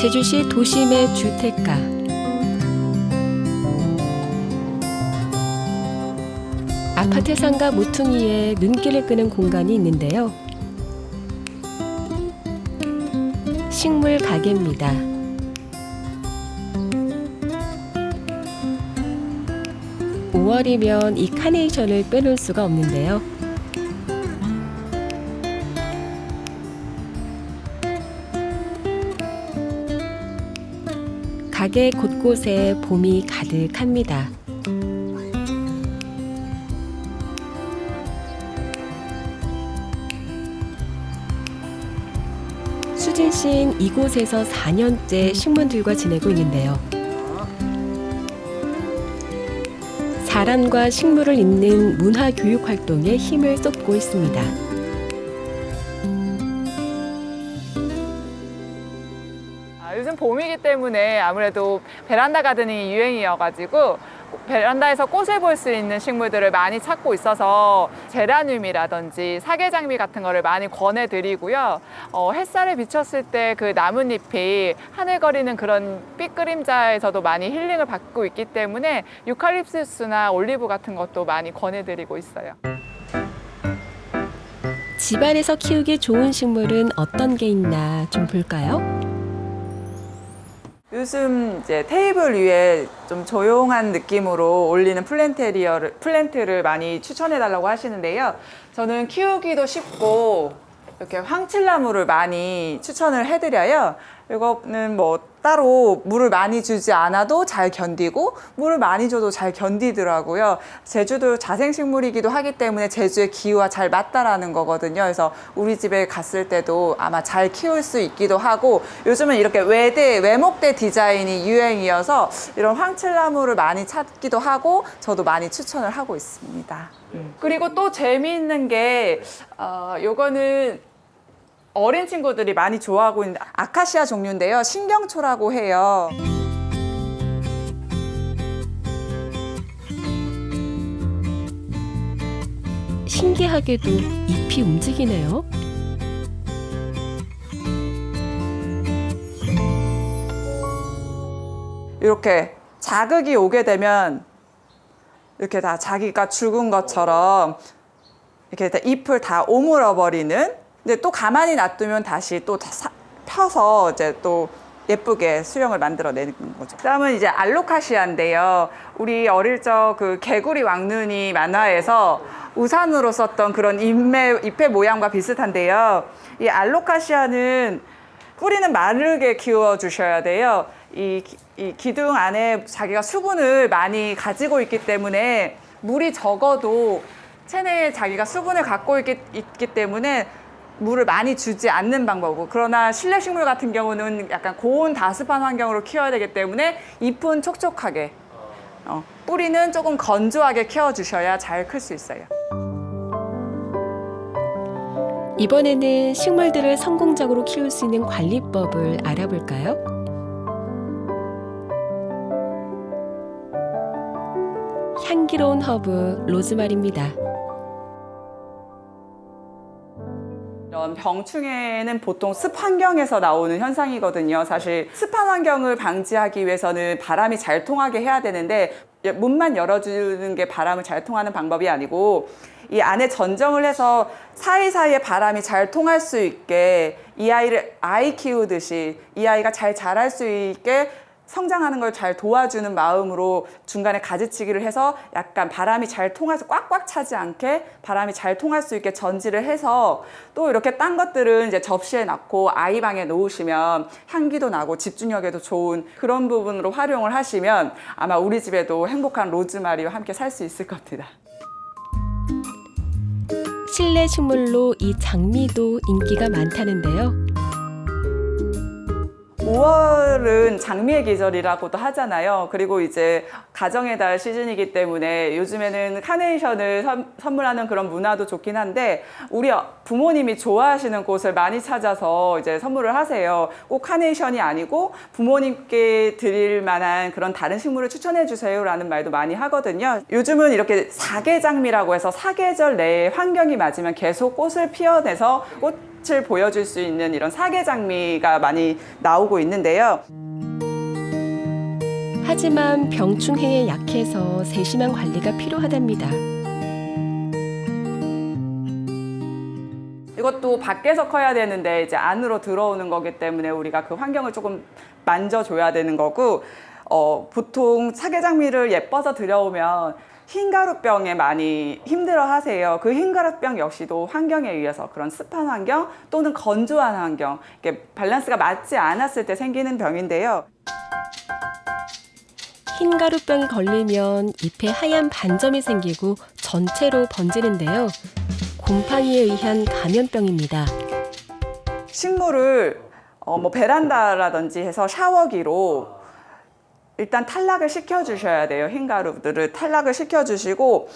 제주시 도심의 주택가. 아파트 상가 모퉁이에 눈길을 끄는 공간이 있는데요. 식물 가게입니다. (5월이면) 이 카네이션을 빼놓을 수가 없는데요. 가게 곳곳에 봄이 가득합니다. 수진 씨는 이곳에서 4년째 식물들과 지내고 있는데요. 사람과 식물을 잇는 문화교육 활동에 힘을 쏟고 있습니다. 요즘 봄이기 때문에 아무래도 베란다 가드닝이 유행이어가지고 베란다에서 꽃을 볼 수 있는 식물들을 많이 찾고 있어서 제라늄이라든지 사계장미 같은 거를 많이 권해드리고요. 햇살에 비쳤을 때 그 나뭇잎이 하늘거리는 그런 빛그림자에서도 많이 힐링을 받고 있기 때문에 유칼립투스나 올리브 같은 것도 많이 권해드리고 있어요. 집안에서 키우기 좋은 식물은 어떤 게 있나 좀 볼까요? 요즘 이제 테이블 위에 좀 조용한 느낌으로 올리는 플랜트를 많이 추천해달라고 하시는데요. 저는 키우기도 쉽고 이렇게 황칠나무를 많이 추천을 해드려요. 이거는 뭐 따로 물을 많이 주지 않아도 잘 견디고 물을 많이 줘도 잘 견디더라고요. 제주도 자생식물이기도 하기 때문에 제주의 기후와 잘 맞다라는 거거든요. 그래서 우리 집에 갔을 때도 아마 잘 키울 수 있기도 하고, 요즘은 이렇게 외목대 디자인이 유행이어서 이런 황칠나무를 많이 찾기도 하고 저도 많이 추천을 하고 있습니다. 그리고 또 재미있는 게 요거는 어린 친구들이 많이 좋아하고 있는 아카시아 종류인데요. 신경초라고 해요. 신기하게도 잎이 움직이네요. 이렇게 자극이 오게 되면 이렇게 다 자기가 죽은 것처럼 이렇게 다 잎을 다 오물어 버리는, 근데 또 가만히 놔두면 다시 또 펴서 이제 또 예쁘게 수령을 만들어내는 거죠. 그다음은 이제 알로카시아인데요. 우리 어릴 적 그 개구리 왕눈이 만화에서 우산으로 썼던 그런 잎의 모양과 비슷한데요. 이 알로카시아는 뿌리는 마르게 키워 주셔야 돼요. 이 기둥 안에 자기가 수분을 많이 가지고 있기 때문에 물이 적어도 체내에 자기가 수분을 갖고 있기 때문에 물을 많이 주지 않는 방법이고, 그러나 실내 식물 같은 경우는 약간 고온 다습한 환경으로 키워야 되기 때문에 잎은 촉촉하게, 뿌리는 조금 건조하게 키워주셔야 잘 클 수 있어요. 이번에는 식물들을 성공적으로 키울 수 있는 관리법을 알아볼까요? 향기로운 허브 로즈마리입니다. 이런 병충해는 보통 습 환경에서 나오는 현상이거든요. 사실 습한 환경을 방지하기 위해서는 바람이 잘 통하게 해야 되는데, 문만 열어주는 게 바람을 잘 통하는 방법이 아니고 이 안에 전정을 해서 사이사이에 바람이 잘 통할 수 있게, 이 아이를 아이 키우듯이 이 아이가 잘 자랄 수 있게 성장하는 걸 잘 도와주는 마음으로 중간에 가지치기를 해서 약간 바람이 잘 통해서 꽉꽉 차지 않게 바람이 잘 통할 수 있게 전지를 해서, 또 이렇게 딴 것들은 이제 접시에 넣고 아이 방에 놓으시면 향기도 나고 집중력에도 좋은 그런 부분으로 활용을 하시면 아마 우리 집에도 행복한 로즈마리와 함께 살 수 있을 겁니다. 실내 식물로 이 장미도 인기가 많다는데요. 5월은 장미의 계절이라고도 하잖아요. 그리고 이제 가정의 달 시즌이기 때문에 요즘에는 카네이션을 선물하는 그런 문화도 좋긴 한데, 우리 부모님이 좋아하시는 꽃을 많이 찾아서 이제 선물을 하세요. 꼭 카네이션이 아니고 부모님께 드릴 만한 그런 다른 식물을 추천해 주세요라는 말도 많이 하거든요. 요즘은 이렇게 사계장미라고 해서 사계절 내에 환경이 맞으면 계속 꽃을 피워내서 빛을 보여줄 수 있는 이런 사계장미가 많이 나오고 있는데요. 하지만 병충해에 약해서 세심한 관리가 필요하답니다. 이것도 밖에서 커야 되는데 이제 안으로 들어오는 거기 때문에 우리가 그 환경을 조금 만져줘야 되는 거고, 보통 사계장미를 예뻐서 들여오면 흰가루병에 많이 힘들어 하세요. 그 흰가루병 역시도 환경에 의해서 그런 습한 환경 또는 건조한 환경, 이렇게 밸런스가 맞지 않았을 때 생기는 병인데요. 흰가루병이 걸리면 잎에 하얀 반점이 생기고 전체로 번지는데요. 곰팡이에 의한 감염병입니다. 식물을 베란다라든지 해서 샤워기로 일단 탈락을 시켜주셔야 돼요. 흰가루들을 탈락을 시켜주시고,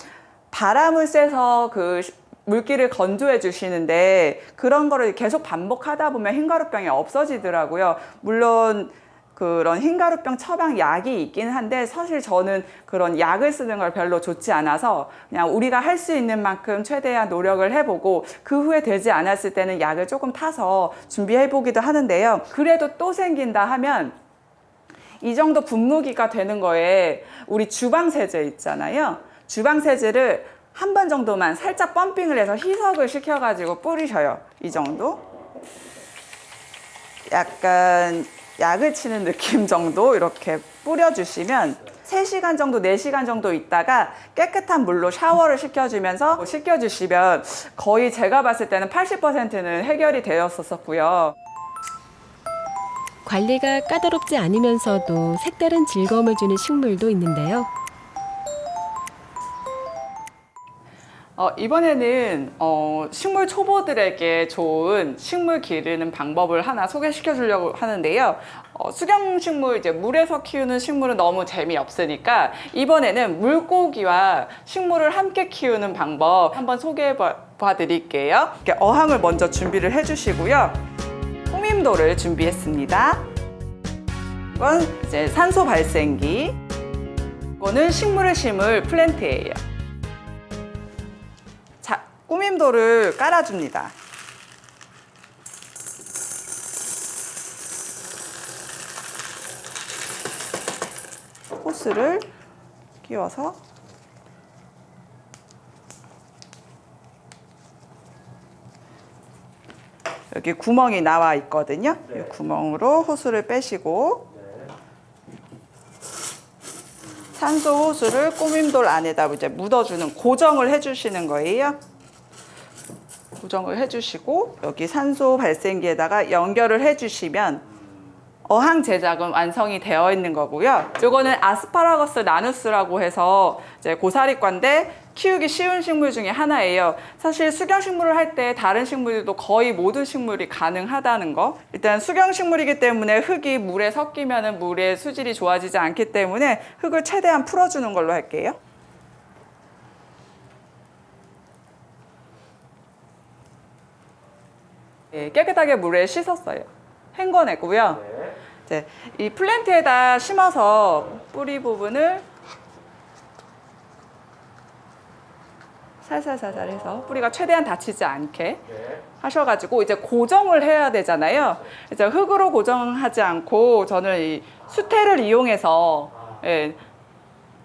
바람을 쐬서 그 물기를 건조해 주시는데, 그런 거를 계속 반복하다 보면 흰가루병이 없어지더라고요. 물론 그런 흰가루병 처방 약이 있긴 한데, 사실 저는 그런 약을 쓰는 걸 별로 좋지 않아서 그냥 우리가 할 수 있는 만큼 최대한 노력을 해보고, 그 후에 되지 않았을 때는 약을 조금 타서 준비해보기도 하는데요. 그래도 또 생긴다 하면 이 정도 분무기가 되는 거에 우리 주방세제 있잖아요. 주방세제를 한 번 정도만 살짝 펌핑을 해서 희석을 시켜가지고 뿌리셔요. 이 정도. 약간 약을 치는 느낌 정도 이렇게 뿌려주시면 3시간 정도, 4시간 정도 있다가 깨끗한 물로 샤워를 시켜주면서 씻겨주시면 거의 제가 봤을 때는 80%는 해결이 되었었고요. 관리가 까다롭지 않으면서도 색다른 즐거움을 주는 식물도 있는데요. 이번에는 식물 초보들에게 좋은 식물 기르는 방법을 하나 소개시켜 주려고 하는데요. 수경식물, 이제 물에서 키우는 식물은 너무 재미없으니까 이번에는 물고기와 식물을 함께 키우는 방법 한번 소개해 봐 드릴게요. 이렇게 어항을 먼저 준비를 해 주시고요. 꾸밈돌을 준비했습니다. 이건 이제 산소 발생기. 이거는 식물을 심을 플랜트예요. 자, 꾸밈돌을 깔아줍니다. 호스를 끼워서 여기 구멍이 나와 있거든요. 이 구멍으로 호스를 빼시고 산소 호스를 꾸밈돌 안에다 이제 묻어주는, 고정을 해주시는 거예요. 고정을 해주시고 여기 산소 발생기에다가 연결을 해주시면 어항 제작은 완성이 되어 있는 거고요. 이거는 아스파라거스 나누스라고 해서 이제 고사리과인데 키우기 쉬운 식물 중에 하나예요. 사실 수경식물을 할 때 다른 식물들도 거의 모든 식물이 가능하다는 거. 일단 수경식물이기 때문에 흙이 물에 섞이면 물의 수질이 좋아지지 않기 때문에 흙을 최대한 풀어주는 걸로 할게요. 네, 깨끗하게 물에 씻었어요. 헹궈내고요. 이제 이 플랜트에다 심어서 뿌리 부분을 살살살살 해서 뿌리가 최대한 다치지 않게 하셔가지고 이제 고정을 해야 되잖아요. 이제 흙으로 고정하지 않고 저는 이 수태를 이용해서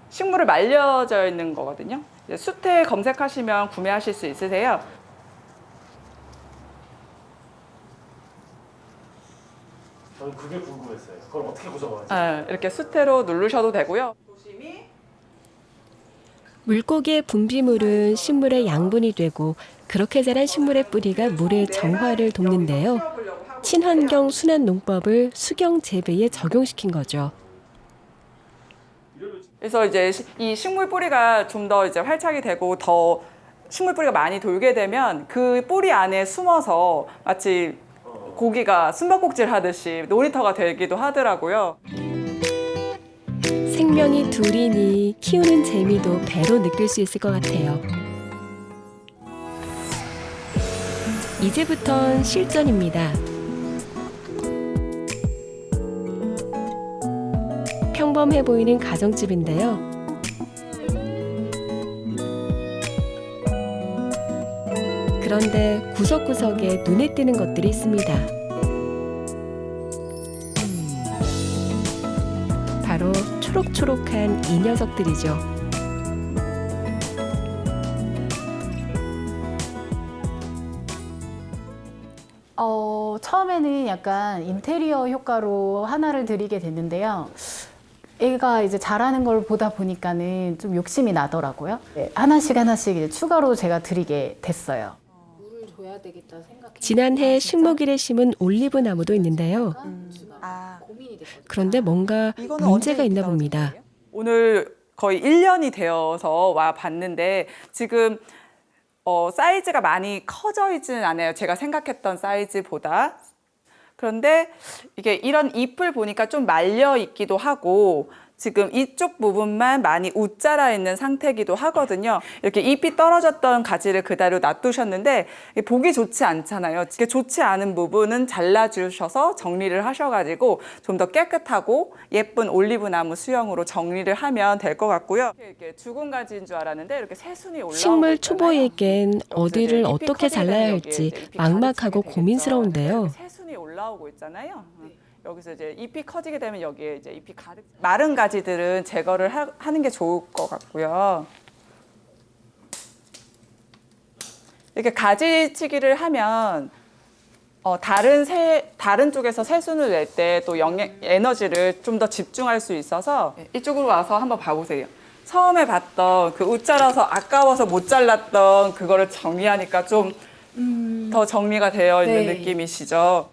식물을 말려져 있는 거거든요. 이제 수태 검색하시면 구매하실 수 있으세요. 저는 그게 궁금했어요. 그걸 어떻게 고정하지? 이렇게 수태로 누르셔도 되고요. 물고기의 분비물은 식물의 양분이 되고 그렇게 자란 식물의 뿌리가 물의 정화를 돕는데요. 친환경 순환 농법을 수경 재배에 적용시킨 거죠. 그래서 이제 이 식물 뿌리가 좀 더 이제 활착이 되고 더 식물 뿌리가 많이 돌게 되면 그 뿌리 안에 숨어서 마치 고기가 숨바꼭질 하듯이 놀이터가 되기도 하더라고요. 생명이 둘이니 키우는 재미도 배로 느낄 수 있을 것 같아요. 이제부턴 실전입니다. 평범해 보이는 가정집인데요. 그런데 구석구석에 눈에 띄는 것들이 있습니다. 바로 초록초록한 이 녀석들이죠. 처음에는 약간 인테리어 효과로 하나를 드리게 됐는데요. 애가 이제 자라는 걸 보다 보니까는 좀 욕심이 나더라고요. 네, 하나씩 이제 추가로 제가 드리게 됐어요. 물을 줘야 되겠다 생각해. 지난해 식목일에 심은 올리브 나무도 있는데요. 아, 그런데 뭔가 이거는 문제가 언제 있나 나오는 봅니다. 거예요? 오늘 거의 1년이 되어서 와 봤는데 지금 사이즈가 많이 커져 있지는 않아요. 제가 생각했던 사이즈보다. 그런데 이게 이런 잎을 보니까 좀 말려 있기도 하고 지금 이쪽 부분만 많이 웃자라 있는 상태이기도 하거든요. 이렇게 잎이 떨어졌던 가지를 그대로 놔두셨는데 보기 좋지 않잖아요. 이게 좋지 않은 부분은 잘라주셔서 정리를 하셔가지고 좀 더 깨끗하고 예쁜 올리브 나무 수영으로 정리를 하면 될 것 같고요. 이렇게 죽은 가지인 줄 알았는데 이렇게 새순이 올라오고 식물 있잖아요. 초보에겐 어디를 이제 잎이 어떻게 커지게 잘라야 되면 할지 여기에 이제 잎이 막막하고 가득 차게 고민스러운데요. 되겠죠. 새순이 올라오고 있잖아요. 여기서 이제 잎이 커지게 되면 여기에 이제 잎이 가득 마른 가지들은 제거를 하는 게 좋을 것 같고요. 이렇게 가지치기를 하면 다른 쪽에서 새순을 낼 때 또 에너지를 좀 더 집중할 수 있어서 이쪽으로 와서 한번 봐보세요. 처음에 봤던 그 웃자라서 아까워서 못 잘랐던 그거를 정리하니까 좀 더 정리가 되어 있는 네. 느낌이시죠?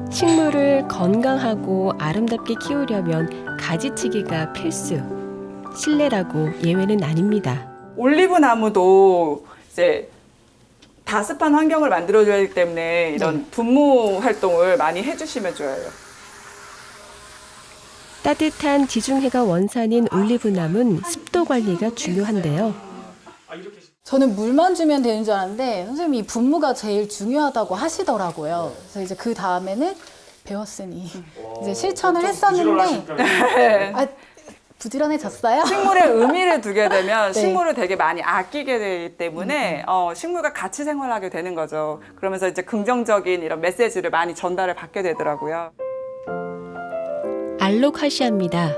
식물을 건강하고 아름답게 키우려면 가지치기가 필수. 실내라고 예외는 아닙니다. 올리브 나무도 이제 다습한 환경을 만들어줘야 하기 때문에 이런 분무 활동을 많이 해주시면 좋아요. 따뜻한 지중해가 원산인 올리브남은 습도 관리가 중요한데요. 저는 물만 주면 되는 줄 알았는데 선생님이 이 분무가 제일 중요하다고 하시더라고요. 그래서 이제 그 다음에는 배웠으니 이제 실천을 했었는데 부지런해졌어요. 식물에 의미를 두게 되면 네. 식물을 되게 많이 아끼게 되기 때문에 식물과 같이 생활하게 되는 거죠. 그러면서 이제 긍정적인 이런 메시지를 많이 전달을 받게 되더라고요. 알로카시아입니다.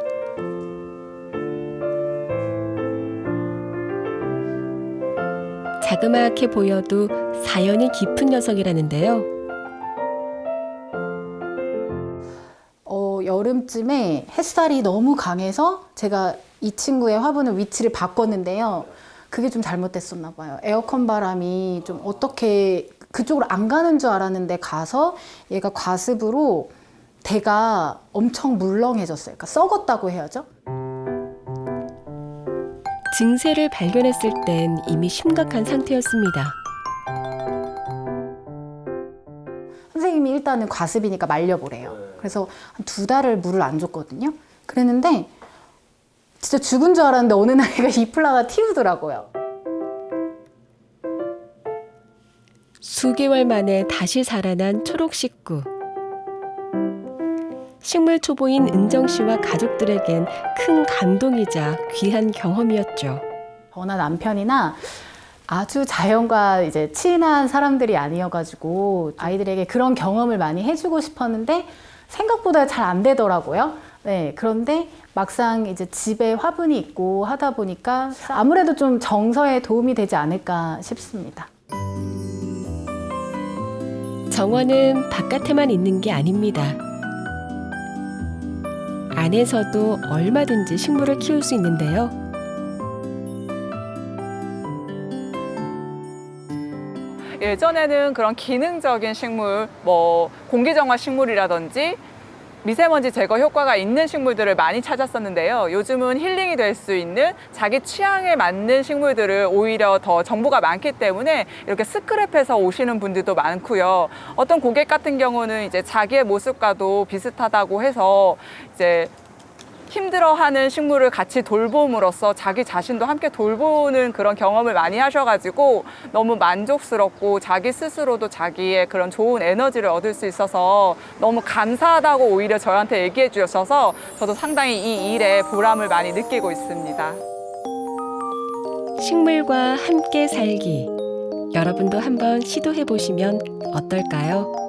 자그마하게 보여도 사연이 깊은 녀석이라는데요. 여름쯤에 햇살이 너무 강해서 제가 이 친구의 화분을 위치를 바꿨는데요. 그게 좀 잘못됐었나 봐요. 에어컨 바람이 좀 어떻게 그쪽으로 안 가는 줄 알았는데 가서 얘가 과습으로 대가 엄청 물렁해졌어요. 그러니까 썩었다고 해야죠. 증세를 발견했을 땐 이미 심각한 상태였습니다. 선생님이 일단은 과습이니까 말려보래요. 그래서 한 2달을 물을 안 줬거든요. 그랬는데 진짜 죽은 줄 알았는데 어느 날 얘가 잎을 하나 틔우더라고요. 수개월 만에 다시 살아난 초록 식구. 식물 초보인 은정 씨와 가족들에겐 큰 감동이자 귀한 경험이었죠. 저나 남편이나 아주 자연과 이제 친한 사람들이 아니어가지고 아이들에게 그런 경험을 많이 해주고 싶었는데 생각보다 잘 안 되더라고요. 네, 그런데 막상 이제 집에 화분이 있고 하다 보니까 아무래도 좀 정서에 도움이 되지 않을까 싶습니다. 정원은 바깥에만 있는 게 아닙니다. 안에서도 얼마든지 식물을 키울 수 있는데요. 예전에는 그런 기능적인 식물, 뭐 공기정화 식물이라든지 미세먼지 제거 효과가 있는 식물들을 많이 찾았었는데요. 요즘은 힐링이 될 수 있는 자기 취향에 맞는 식물들을 오히려 더 정보가 많기 때문에 이렇게 스크랩해서 오시는 분들도 많고요. 어떤 고객 같은 경우는 이제 자기의 모습과도 비슷하다고 해서 이제 힘들어하는 식물을 같이 돌봄으로써 자기 자신도 함께 돌보는 그런 경험을 많이 하셔가지고 너무 만족스럽고 자기 스스로도 자기의 그런 좋은 에너지를 얻을 수 있어서 너무 감사하다고 오히려 저한테 얘기해 주셔서 저도 상당히 이 일에 보람을 많이 느끼고 있습니다. 식물과 함께 살기. 여러분도 한번 시도해 보시면 어떨까요?